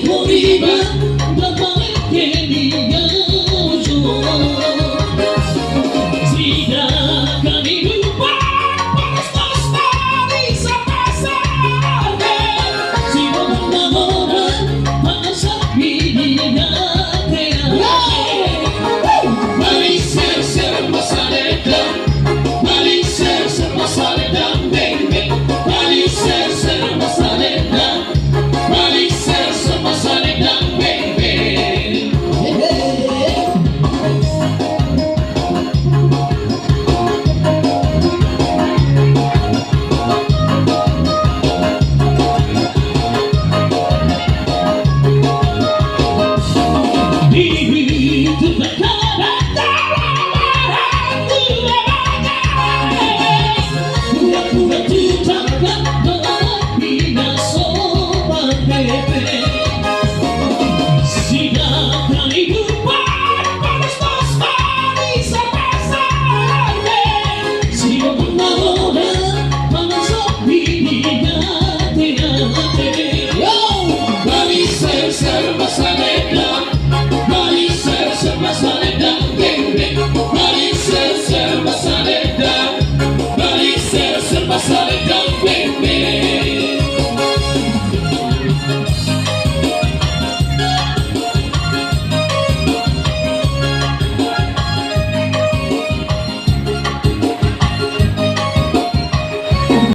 Moriba, babae quería yo. Sida kanilupa, basta di sa pasada. Si ahora pasa mi vida te Maliser ser masaleta, Maliser ser masaleta, baby. Maliser ser masaleta, Maliser ser masaleta, baby. Yeah.